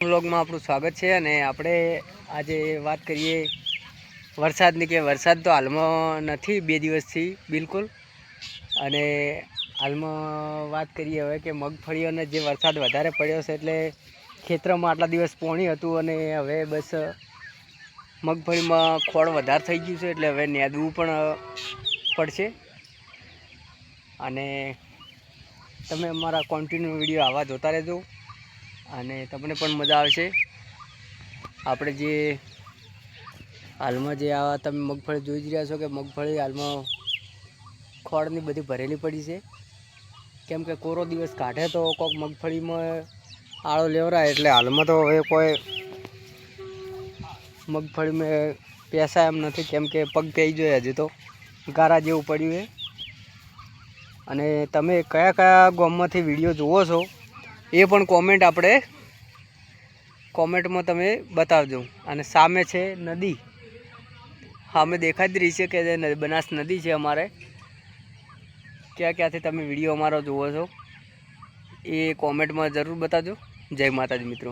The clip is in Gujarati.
વ્લોગમાં આપણું સ્વાગત છે અને આપણે આજે વાત કરીએ વરસાદની કે વરસાદ તો હાલમાં નથી 2 દિવસથી બિલકુલ. અને હાલમાં વાત કરીએ હવે કે મગફળીઓને જે વરસાદ વધારે પડ્યો છે એટલે ખેતરમાં આટલા દિવસ પાણી હતું અને હવે બસ મગફળીમાં ખોળ વધારે થઈ ગયું છે એટલે હવે નેદવું પણ પડશે. અને તમે અમારા કન્ટિન્યુ વિડીયો આવા જોતા રહેજો અને તમને પણ મજા આવશે. આપણે જે હાલમાં જે આવા તમે મગફળી જોઈ જ રહ્યા છો કે મગફળી હાલમાં ખોળની બધી ભરેલી પડી છે, કેમ કે કોરો દિવસ કાઢે તો કોઈક મગફળીમાં આળો લેવરાય એટલે હાલમાં તો હવે કોઈ મગફળીમાં પેસા એમ નથી, કેમ કે પગ પેઈ જોઈએ હજી તો ગારા જેવું પડ્યું છે. અને તમે કયા કયા ગામમાંથી વિડીયો જુઓ છો એ પણ કોમેન્ટમાં તમે બતાવજો. અને સામે છે નદી, સામે દેખાઈ જ રહી છે કે બનાસ નદી છે. અમારે ક્યાંથી તમે વિડીયો અમારો જુઓ છો એ કોમેન્ટમાં જરૂર બતાવજો. જય માતાજી મિત્રો.